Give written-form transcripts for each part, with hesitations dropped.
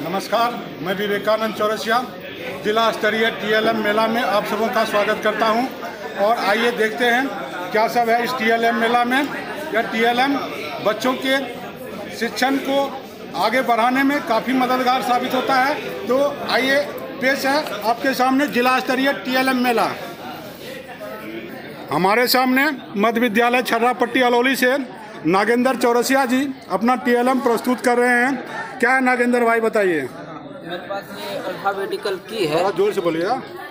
नमस्कार, मैं विवेकानंद चौरसिया जिला स्तरीय TLM मेला में आप सबों का स्वागत करता हूं। और आइए देखते हैं क्या सब है इस TLM मेला में। यह TLM बच्चों के शिक्षण को आगे बढ़ाने में काफ़ी मददगार साबित होता है। तो आइए पेश है आपके सामने जिला स्तरीय TLM मेला। हमारे सामने मध्य विद्यालय छर्रापट्टी अलौली से नागेंद्र चौरसिया जी अपना TLM प्रस्तुत कर रहे हैं। क्या है नागेंद्र भाई, बताइए। मेरे पास ये अल्फ़ाबेटिकल की है। जोर से बोलिए।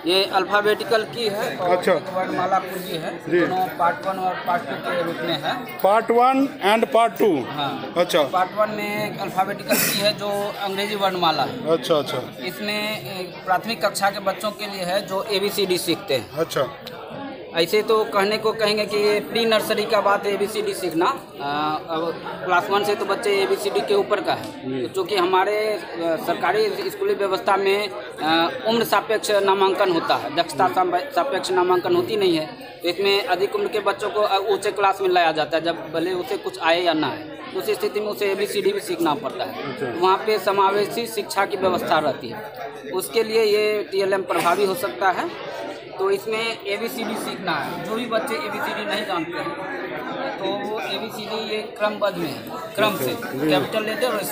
ये अल्फ़ाबेटिकल की है और अच्छा। वर्णमाला पूंजी है। दोनों पार्ट 1 और पार्ट 2 के रूप में है। Part 1 and part 2। हाँ। अच्छा। पार्ट 1 में अल्फ़ाबेटिकल की है जो अंग्रेजी वर्णमाला है। अच्छा अच्छा। इसमें प्राथमिक कक्षा के बच्चों के लिए है जो ABCD सीखते हैं। अच्छा। ऐसे तो कहने को कहेंगे कि ये प्री नर्सरी का बात है ABCD सीखना। अब क्लास 1 से तो बच्चे ABCD के ऊपर का है। तो चूँकि हमारे सरकारी स्कूली व्यवस्था में उम्र सापेक्ष नामांकन होता है, दक्षता सापेक्ष नामांकन होती नहीं है। तो इसमें अधिक उम्र के बच्चों को ऊँचे क्लास में लाया जाता है, जब भले उसे कुछ आए या ना आए। उस स्थिति में उसे ABCD भी सीखना पड़ता है। तो वहाँ पे समावेशी शिक्षा की व्यवस्था रहती है। उसके लिए ये TLM प्रभावी हो सकता है। तो इसमें ABCD सीखना है। जो भी बच्चे ABCD नहीं जानते हैं तो वो ABCD ये क्रमबद्ध में है, क्रम से कैपिटल लेटर और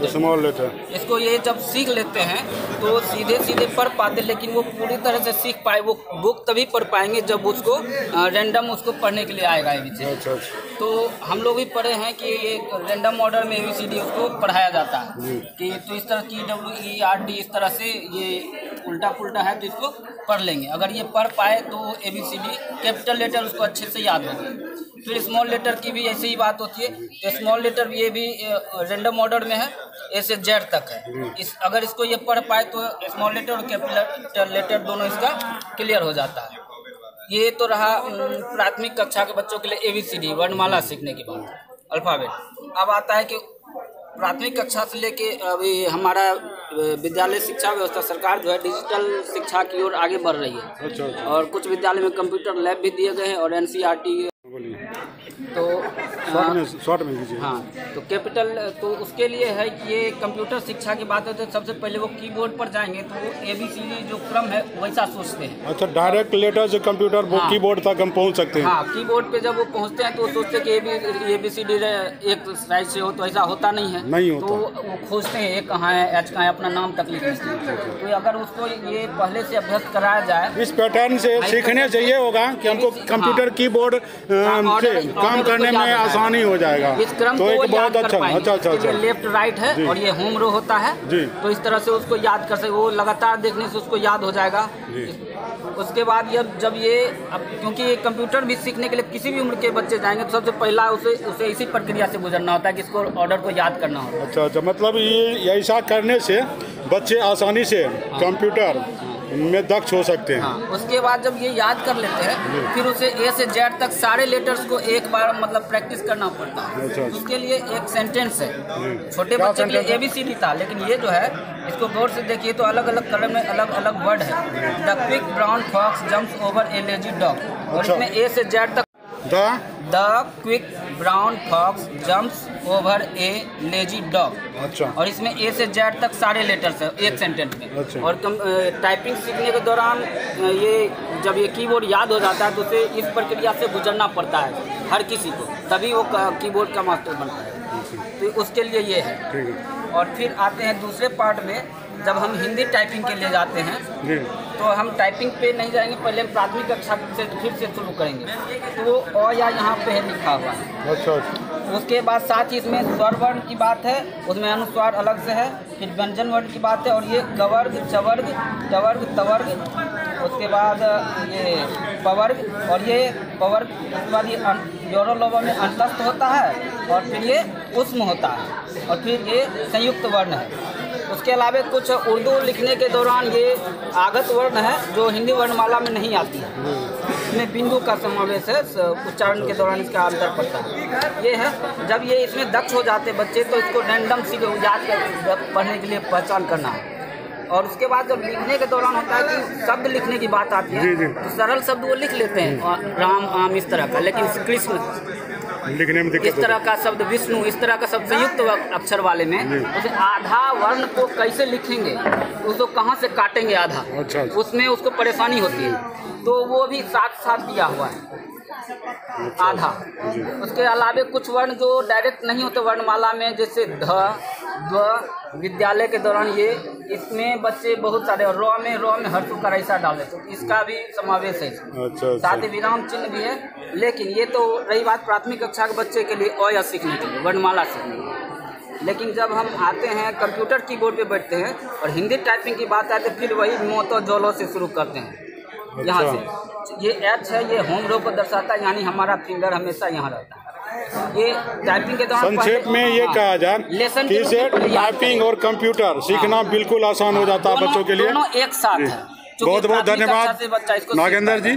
स्मॉल लेटर। इसको ये जब सीख लेते हैं तो सीधे सीधे पढ़ पाते, लेकिन वो पूरी तरह से सीख पाए वो बुक तभी पढ़ पाएंगे जब उसको रैंडम उसको पढ़ने के लिए आएगा ABCD। अच्छा। तो हम लोग भी पढ़े हैं कि ये रैंडम ऑर्डर में ABCD उसको पढ़ाया जाता है कि तो इस तरह की WERD इस तरह से ये उल्टा पुल्टा है तो इसको पढ़ लेंगे। अगर ये पढ़ पाए तो ABCD कैपिटल लेटर उसको अच्छे से याद होगा। फिर स्मॉल लेटर की भी ऐसी ही बात होती है। तो स्मॉल लेटर ये भी रैंडम ऑर्डर में है, A से Z तक है। अगर इसको ये पढ़ पाए तो स्मॉल लेटर और कैपिटल लेटर दोनों इसका क्लियर हो जाता है। ये तो रहा प्राथमिक कक्षा के बच्चों के लिए ABCD वर्णमाला सीखने की बात, अल्फ़ाबेट। अब आता है कि प्राथमिक कक्षा से लेके अभी हमारा विद्यालय शिक्षा व्यवस्था सरकार जो है डिजिटल शिक्षा की ओर आगे बढ़ रही है। अच्छा। और कुछ विद्यालय में कंप्यूटर लैब भी दिए गए हैं और NCERT तो शॉर्ट में कीजिए। हाँ, तो कैपिटल तो उसके लिए है कि ये कंप्यूटर शिक्षा की बात है तो सबसे पहले वो कीबोर्ड पर जाएंगे तो वो ABCD जो क्रम है वैसा सोचते हैं। अच्छा, डायरेक्ट लेटर से कंप्यूटर वो कीबोर्ड तक हम पहुंच सकते हैं। हाँ, कीबोर्ड पे जब वो पहुंचते हैं तो वो सोचते हैं कि ABCD एक साइड से हो, तो ऐसा होता नहीं है। नहीं होता। तो वो खोजते हैं एक कहाँ है, H कहाँ है, अपना नाम तक लिखते हैं। तो अगर उसको ये पहले से अभ्यस्त कराया जाए, इस पैटर्न से सीखने चाहिए होगा कि हमको कंप्यूटर कीबोर्ड काम करने में आसानी हो जाएगा। इस क्रम तो को याद कर पाएंगे। अच्छा। लेफ्ट राइट है और ये होम रो होता है तो इस तरह से उसको याद कर सके, वो लगातार देखने से उसको याद हो जाएगा। उसके बाद जब ये अब क्योंकि ये कंप्यूटर भी सीखने के लिए किसी भी उम्र के बच्चे जाएंगे तो सबसे पहला उसे इसी प्रक्रिया से गुजरना होता है कि इसको ऑर्डर को याद करना होता है। अच्छा, मतलब ये ऐसा करने से बच्चे आसानी से कंप्यूटर में दक्ष हो सकते हैं। हाँ, उसके बाद जब ये याद कर लेते हैं फिर उसे A से Z तक सारे लेटर्स को एक बार मतलब प्रैक्टिस करना पड़ता है। अच्छा। उसके लिए एक सेंटेंस है। छोटे बच्चे के लिए ABCD था, लेकिन ये जो है इसको गौर से देखिए तो अलग अलग कलर में अलग अलग वर्ड है। The quick brown fox jumps over a lazy dog. और इसमें A से Z तक the quick brown fox jumps over a lazy dog. अच्छा। और इसमें A से Z तक सारे लेटर्स है एक सेंटेंस में। अच्छा। और टाइपिंग सीखने के दौरान ये जब ये कीबोर्ड याद हो जाता है तो उसे इस प्रक्रिया से गुजरना पड़ता है हर किसी को, तभी वो कीबोर्ड का मास्टर बनता है। तो उसके लिए ये है। और फिर आते हैं दूसरे पार्ट में, जब हम हिंदी टाइपिंग के लिए जाते हैं तो हम टाइपिंग पे नहीं जाएंगे, पहले हम प्राथमिक कक्षा से फिर से शुरू करेंगे। तो वो अ या यहाँ पे है लिखा हुआ है। अच्छा। उसके बाद साथ ही इसमें स्वर वर्ण की बात है, उसमें अनुस्वार अलग से है। फिर व्यंजन वर्ण की बात है और ये गवर्ग चवर्ग टवर्ग तवर्ग, उसके बाद ये पवर्ग और ये पवर्ग, उसके बाद ये योरोलोबा में अंतस्थ होता है और फिर ये उष्म होता है और फिर ये संयुक्त वर्ण है। उसके अलावा कुछ उर्दू लिखने के दौरान ये आगत वर्ण है जो हिंदी वर्णमाला में नहीं आती है। इसमें बिंदु का समावेश है, उच्चारण के दौरान इसका अंतर पड़ता है। ये है जब ये इसमें दक्ष हो जाते बच्चे तो इसको रैंडम सी याद कर पढ़ने के लिए पहचान करना है। और उसके बाद जब लिखने के दौरान होता है कि शब्द लिखने की बात आती है तो सरल शब्द वो लिख लेते हैं राम आम इस तरह का, लेकिन कृष्ण लिखने में दिक्कत इस तरह का शब्द विष्णु, इस तरह का शब्द संयुक्त अक्षर वाले में उसे आधा वर्ण को कैसे लिखेंगे, उसको कहाँ से काटेंगे आधा, अच्छा। उसमें उसको परेशानी होती है, तो वो भी साथ साथ दिया हुआ है आधा। उसके अलावे कुछ वर्ण जो डायरेक्ट नहीं होते वर्णमाला में, जैसे ध, द, विद्यालय के दौरान ये, इसमें बच्चे बहुत सारे र में हर्षु का ऐसा डाले, तो इसका भी समावेश है। अच्छा। साथ ही विराम चिन्ह भी है। लेकिन ये तो रही बात प्राथमिक कक्षा के बच्चे के लिए अ सीखने के लिए, वर्णमाला सीखने के लिए। लेकिन जब हम आते हैं कंप्यूटर कीबोर्ड पे बैठते हैं और हिंदी टाइपिंग की बात आती है, फिर वही मोतो जोलो से शुरू करते हैं। यहाँ से ये एच है, ये होम रो को दर्शाता है, यानी हमारा फिंगर हमेशा यहाँ रहता है। ये टाइपिंग के दौरान संक्षेप में ये कहा जाए कि इसे टाइपिंग और कंप्यूटर सीखना बिल्कुल आसान हो जाता है बच्चों के लिए। दोनों एक साथ है। बहुत बहुत धन्यवाद नागेंद्र जी।